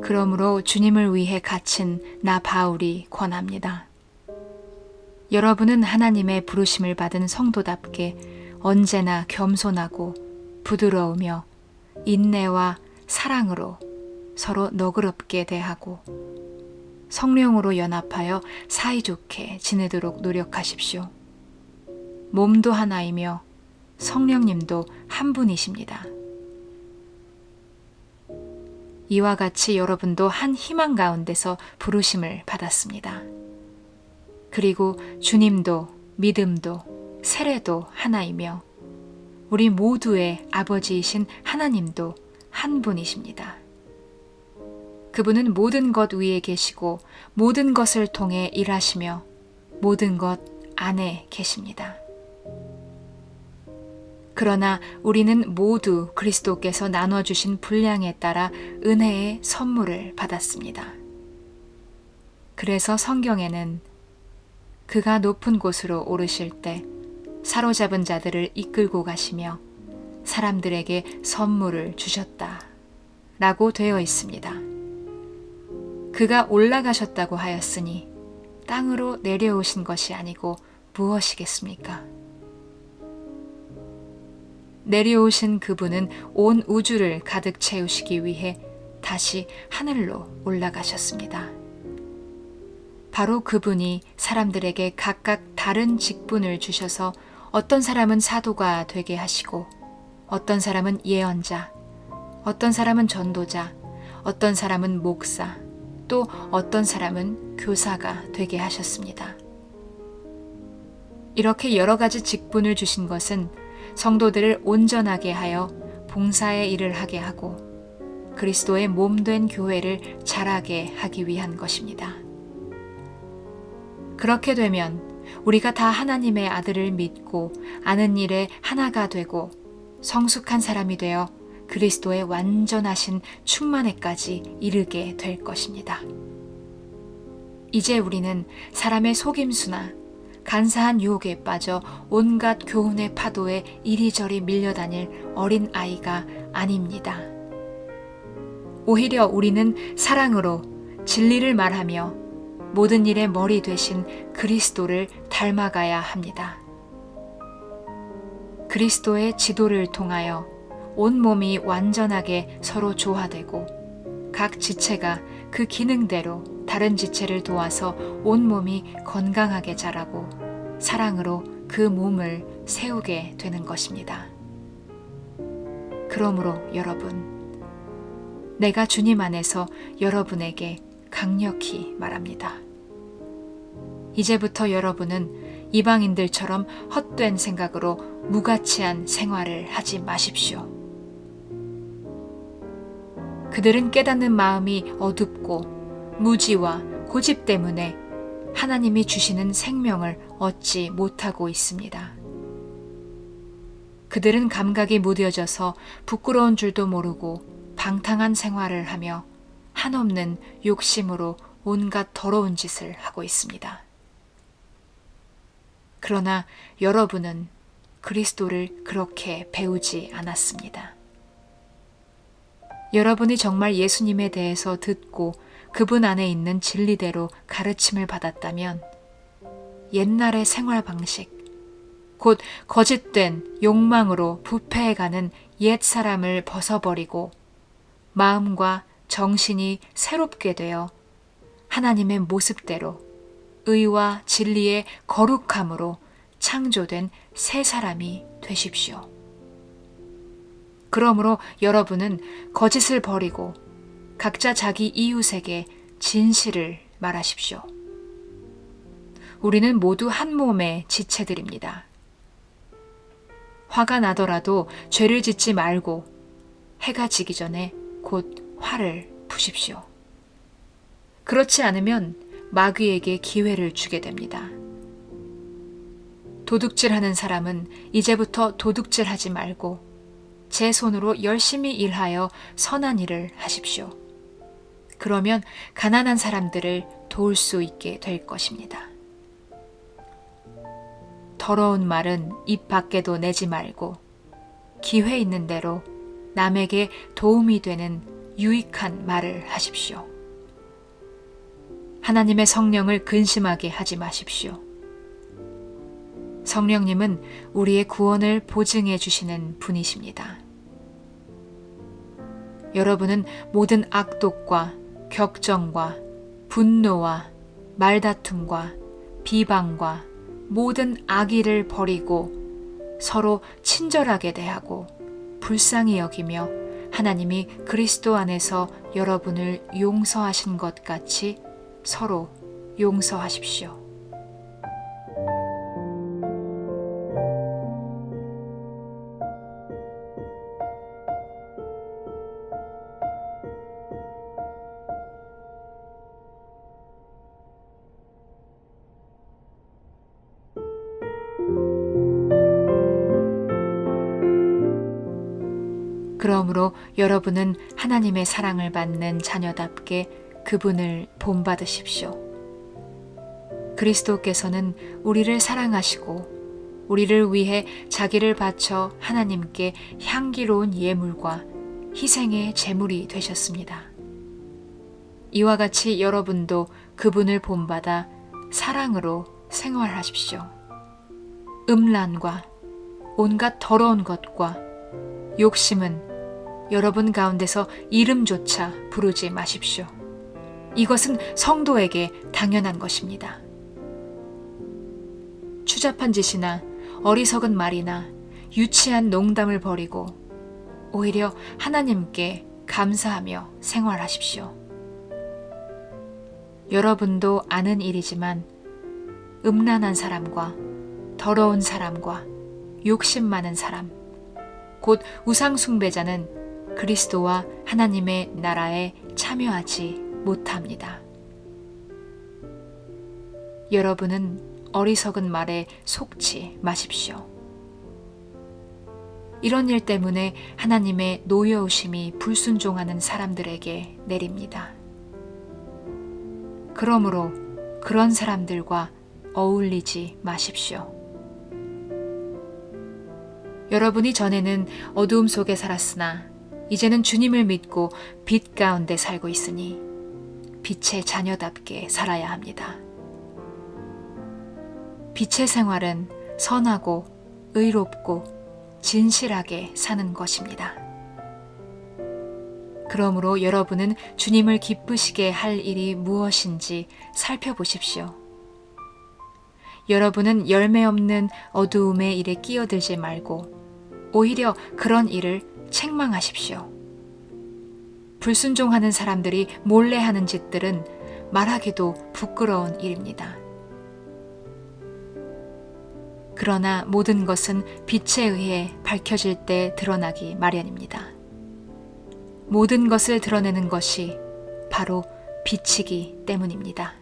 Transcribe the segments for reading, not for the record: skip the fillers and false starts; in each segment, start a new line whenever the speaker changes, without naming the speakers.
그러므로 주님을 위해 갇힌 나 바울이 권합니다. 여러분은 하나님의 부르심을 받은 성도답게 언제나 겸손하고 부드러우며 인내와 사랑으로 서로 너그럽게 대하고 성령으로 연합하여 사이좋게 지내도록 노력하십시오. 몸도 하나이며 성령님도 한 분이십니다. 이와 같이 여러분도 한 희망 가운데서 부르심을 받았습니다. 그리고 주님도 믿음도 세례도 하나이며 우리 모두의 아버지이신 하나님도 한 분이십니다. 그분은 모든 것 위에 계시고 모든 것을 통해 일하시며 모든 것 안에 계십니다. 그러나 우리는 모두 그리스도께서 나눠주신 분량에 따라 은혜의 선물을 받았습니다. 그래서 성경에는 그가 높은 곳으로 오르실 때 사로잡은 자들을 이끌고 가시며 사람들에게 선물을 주셨다 라고 되어 있습니다. 그가 올라가셨다고 하였으니 땅으로 내려오신 것이 아니고 무엇이겠습니까? 내려오신 그분은 온 우주를 가득 채우시기 위해 다시 하늘로 올라가셨습니다. 바로 그분이 사람들에게 각각 다른 직분을 주셔서 어떤 사람은 사도가 되게 하시고 어떤 사람은 예언자, 어떤 사람은 전도자, 어떤 사람은 목사, 또 어떤 사람은 교사가 되게 하셨습니다. 이렇게 여러 가지 직분을 주신 것은 성도들을 온전하게 하여 봉사의 일을 하게 하고 그리스도의 몸된 교회를 자라게 하기 위한 것입니다. 그렇게 되면 우리가 다 하나님의 아들을 믿고 아는 일에 하나가 되고 성숙한 사람이 되어 그리스도의 완전하신 충만에까지 이르게 될 것입니다. 이제 우리는 사람의 속임수나 간사한 유혹에 빠져 온갖 교훈의 파도에 이리저리 밀려다닐 어린 아이가 아닙니다. 오히려 우리는 사랑으로 진리를 말하며 모든 일의 머리 되신 그리스도를 닮아가야 합니다. 그리스도의 지도를 통하여 온몸이 완전하게 서로 조화되고 각 지체가 그 기능대로 다른 지체를 도와서 온몸이 건강하게 자라고 사랑으로 그 몸을 세우게 되는 것입니다. 그러므로 여러분, 내가 주님 안에서 여러분에게 강력히 말합니다. 이제부터 여러분은 이방인들처럼 헛된 생각으로 무가치한 생활을 하지 마십시오. 그들은 깨닫는 마음이 어둡고 무지와 고집 때문에 하나님이 주시는 생명을 얻지 못하고 있습니다. 그들은 감각이 무뎌져서 부끄러운 줄도 모르고 방탕한 생활을 하며 한없는 욕심으로 온갖 더러운 짓을 하고 있습니다. 그러나 여러분은 그리스도를 그렇게 배우지 않았습니다. 여러분이 정말 예수님에 대해서 듣고 그분 안에 있는 진리대로 가르침을 받았다면 옛날의 생활 방식, 곧 거짓된 욕망으로 부패해가는 옛 사람을 벗어버리고 마음과 정신이 새롭게 되어 하나님의 모습대로 의와 진리의 거룩함으로 창조된 새 사람이 되십시오. 그러므로 여러분은 거짓을 버리고 각자 자기 이웃에게 진실을 말하십시오. 우리는 모두 한 몸의 지체들입니다. 화가 나더라도 죄를 짓지 말고 해가 지기 전에 곧 화를 푸십시오. 그렇지 않으면 마귀에게 기회를 주게 됩니다. 도둑질하는 사람은 이제부터 도둑질하지 말고 제 손으로 열심히 일하여 선한 일을 하십시오. 그러면 가난한 사람들을 도울 수 있게 될 것입니다. 더러운 말은 입 밖에도 내지 말고 기회 있는 대로 남에게 도움이 되는 유익한 말을 하십시오. 하나님의 성령을 근심하게 하지 마십시오. 성령님은 우리의 구원을 보증해 주시는 분이십니다. 여러분은 모든 악독과 격정과 분노와 말다툼과 비방과 모든 악의를 버리고 서로 친절하게 대하고 불쌍히 여기며 하나님이 그리스도 안에서 여러분을 용서하신 것 같이 서로 용서하십시오. 그러므로 여러분은 하나님의 사랑을 받는 자녀답게 그분을 본받으십시오. 그리스도께서는 우리를 사랑하시고 우리를 위해 자기를 바쳐 하나님께 향기로운 예물과 희생의 제물이 되셨습니다. 이와 같이 여러분도 그분을 본받아 사랑으로 생활하십시오. 음란과 온갖 더러운 것과 욕심은 여러분 가운데서 이름조차 부르지 마십시오. 이것은 성도에게 당연한 것입니다. 추잡한 짓이나 어리석은 말이나 유치한 농담을 버리고 오히려 하나님께 감사하며 생활하십시오. 여러분도 아는 일이지만 음란한 사람과 더러운 사람과 욕심 많은 사람, 곧 우상숭배자는 그리스도와 하나님의 나라에 참여하지 못합니다. 여러분은 어리석은 말에 속지 마십시오. 이런 일 때문에 하나님의 노여우심이 불순종하는 사람들에게 내립니다. 그러므로 그런 사람들과 어울리지 마십시오. 여러분이 전에는 어두움 속에 살았으나 이제는 주님을 믿고 빛 가운데 살고 있으니 빛의 자녀답게 살아야 합니다. 빛의 생활은 선하고 의롭고 진실하게 사는 것입니다. 그러므로 여러분은 주님을 기쁘시게 할 일이 무엇인지 살펴보십시오. 여러분은 열매 없는 어두움의 일에 끼어들지 말고 오히려 그런 일을 책망하십시오. 불순종하는 사람들이 몰래 하는 짓들은 말하기도 부끄러운 일입니다. 그러나 모든 것은 빛에 의해 밝혀질 때 드러나기 마련입니다. 모든 것을 드러내는 것이 바로 빛이기 때문입니다.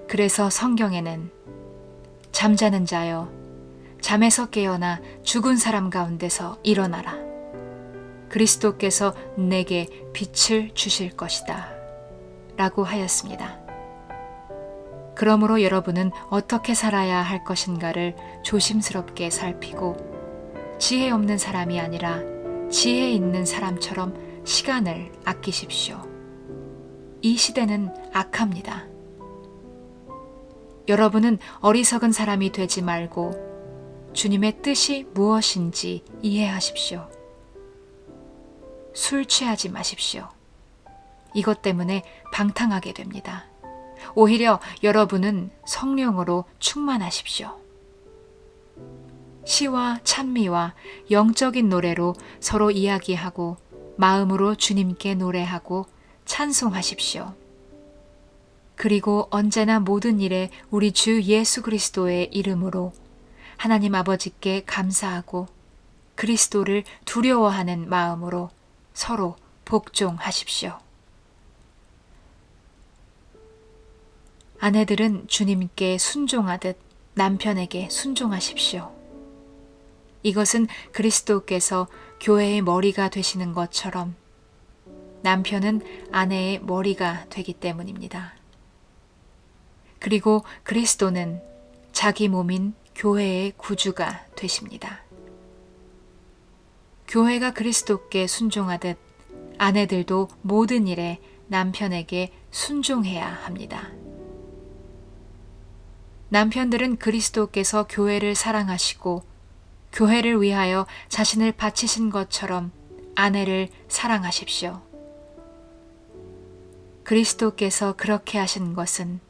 그래서 성경에는 잠자는 자여 잠에서 깨어나 죽은 사람 가운데서 일어나라. 그리스도께서 내게 빛을 주실 것이다. 라고 하였습니다. 그러므로 여러분은 어떻게 살아야 할 것인가를 조심스럽게 살피고 지혜 없는 사람이 아니라 지혜 있는 사람처럼 시간을 아끼십시오. 이 시대는 악합니다. 여러분은 어리석은 사람이 되지 말고 주님의 뜻이 무엇인지 이해하십시오. 술 취하지 마십시오. 이것 때문에 방탕하게 됩니다. 오히려 여러분은 성령으로 충만하십시오. 시와 찬미와 영적인 노래로 서로 이야기하고 마음으로 주님께 노래하고 찬송하십시오. 그리고 언제나 모든 일에 우리 주 예수 그리스도의 이름으로 하나님 아버지께 감사하고 그리스도를 두려워하는 마음으로 서로 복종하십시오. 아내들은 주님께 순종하듯 남편에게 순종하십시오. 이것은 그리스도께서 교회의 머리가 되시는 것처럼 남편은 아내의 머리가 되기 때문입니다. 그리고 그리스도는 자기 몸인 교회의 구주가 되십니다. 교회가 그리스도께 순종하듯 아내들도 모든 일에 남편에게 순종해야 합니다. 남편들은 그리스도께서 교회를 사랑하시고 교회를 위하여 자신을 바치신 것처럼 아내를 사랑하십시오. 그리스도께서 그렇게 하신 것은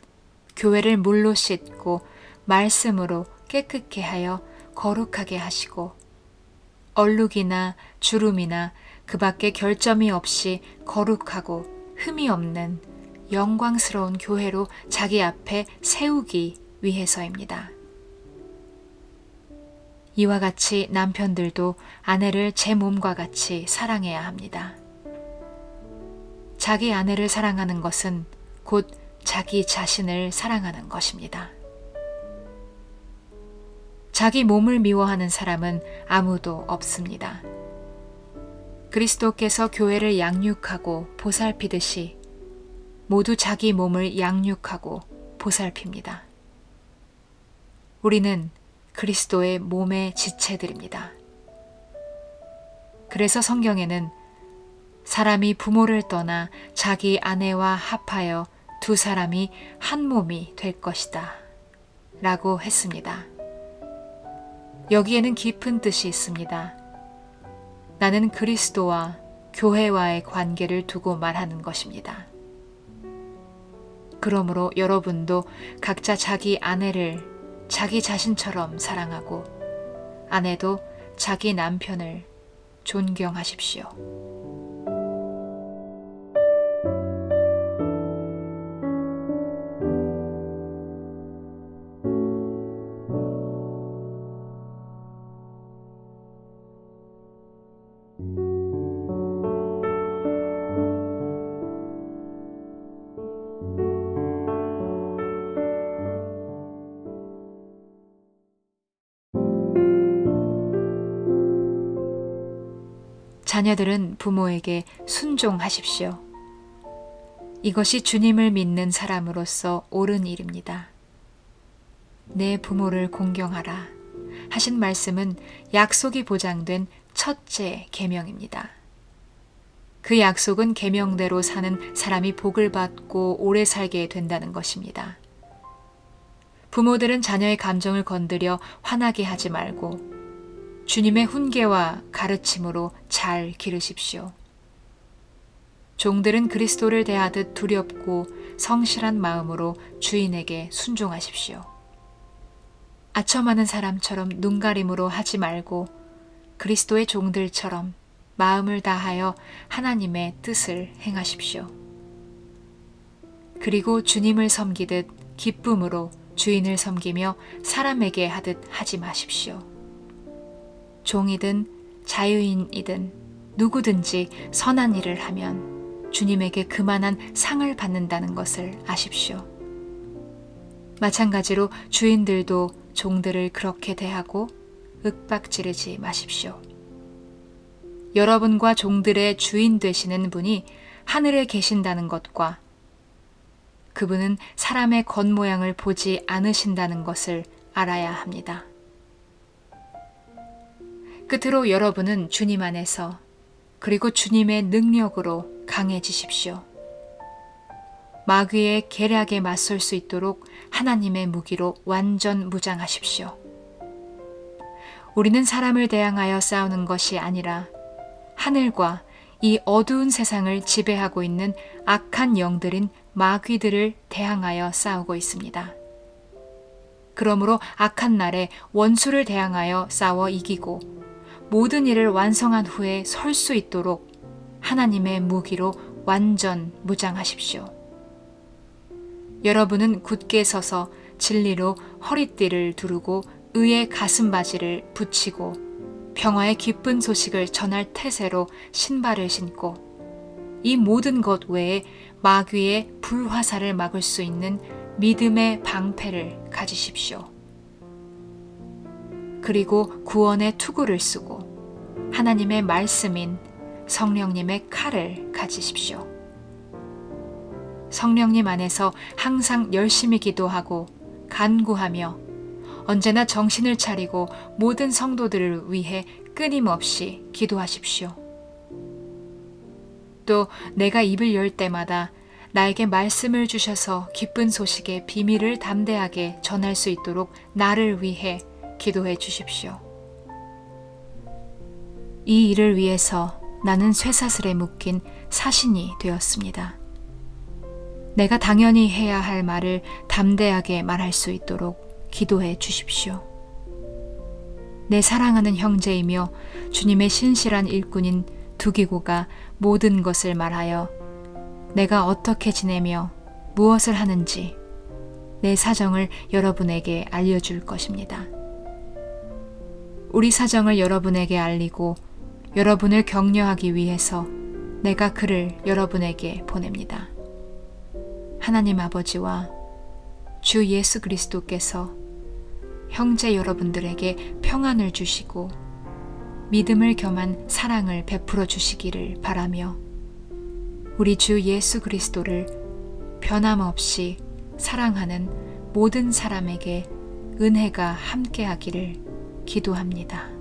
교회를 물로 씻고 말씀으로 깨끗게 하여 거룩하게 하시고 얼룩이나 주름이나 그 밖에 결점이 없이 거룩하고 흠이 없는 영광스러운 교회로 자기 앞에 세우기 위해서입니다. 이와 같이 남편들도 아내를 제 몸과 같이 사랑해야 합니다. 자기 아내를 사랑하는 것은 곧 자기 자신을 사랑하는 것입니다. 자기 몸을 미워하는 사람은 아무도 없습니다. 그리스도께서 교회를 양육하고 보살피듯이 모두 자기 몸을 양육하고 보살핍니다. 우리는 그리스도의 몸의 지체들입니다. 그래서 성경에는 사람이 부모를 떠나 자기 아내와 합하여 두 사람이 한 몸이 될 것이다 라고 했습니다. 여기에는 깊은 뜻이 있습니다. 나는 그리스도와 교회와의 관계를 두고 말하는 것입니다. 그러므로 여러분도 각자 자기 아내를 자기 자신처럼 사랑하고 아내도 자기 남편을 존경하십시오. 자녀들은 부모에게 순종하십시오. 이것이 주님을 믿는 사람으로서 옳은 일입니다. 내 부모를 공경하라 하신 말씀은 약속이 보장된 첫째 계명입니다. 그 약속은 계명대로 사는 사람이 복을 받고 오래 살게 된다는 것입니다. 부모들은 자녀의 감정을 건드려 화나게 하지 말고 주님의 훈계와 가르침으로 잘 기르십시오. 종들은 그리스도를 대하듯 두렵고 성실한 마음으로 주인에게 순종하십시오. 아첨하는 사람처럼 눈가림으로 하지 말고 그리스도의 종들처럼 마음을 다하여 하나님의 뜻을 행하십시오. 그리고 주님을 섬기듯 기쁨으로 주인을 섬기며 사람에게 하듯 하지 마십시오. 종이든 자유인이든 누구든지 선한 일을 하면 주님에게 그만한 상을 받는다는 것을 아십시오. 마찬가지로 주인들도 종들을 그렇게 대하고 윽박지르지 마십시오. 여러분과 종들의 주인 되시는 분이 하늘에 계신다는 것과 그분은 사람의 겉모양을 보지 않으신다는 것을 알아야 합니다. 끝으로 여러분은 주님 안에서 그리고 주님의 능력으로 강해지십시오. 마귀의 계략에 맞설 수 있도록 하나님의 무기로 완전 무장하십시오. 우리는 사람을 대항하여 싸우는 것이 아니라 하늘과 이 어두운 세상을 지배하고 있는 악한 영들인 마귀들을 대항하여 싸우고 있습니다. 그러므로 악한 날에 원수를 대항하여 싸워 이기고 모든 일을 완성한 후에 설 수 있도록 하나님의 무기로 완전 무장하십시오. 여러분은 굳게 서서 진리로 허리띠를 두르고 의의 가슴바지를 붙이고 평화의 기쁜 소식을 전할 태세로 신발을 신고 이 모든 것 외에 마귀의 불화살을 막을 수 있는 믿음의 방패를 가지십시오. 그리고 구원의 투구를 쓰고 하나님의 말씀인 성령님의 칼을 가지십시오. 성령님 안에서 항상 열심히 기도하고 간구하며 언제나 정신을 차리고 모든 성도들을 위해 끊임없이 기도하십시오. 또 내가 입을 열 때마다 나에게 말씀을 주셔서 기쁜 소식의 비밀을 담대하게 전할 수 있도록 나를 위해 기도해 주십시오. 이 일을 위해서 나는 쇠사슬에 묶인 사신이 되었습니다. 내가 당연히 해야 할 말을 담대하게 말할 수 있도록 기도해 주십시오. 내 사랑하는 형제이며 주님의 신실한 일꾼인 두기고가 모든 것을 말하여 내가 어떻게 지내며 무엇을 하는지 내 사정을 여러분에게 알려줄 것입니다. 우리 사정을 여러분에게 알리고 여러분을 격려하기 위해서 내가 그를 여러분에게 보냅니다. 하나님 아버지와 주 예수 그리스도께서 형제 여러분들에게 평안을 주시고 믿음을 겸한 사랑을 베풀어 주시기를 바라며 우리 주 예수 그리스도를 변함없이 사랑하는 모든 사람에게 은혜가 함께하기를 기도합니다.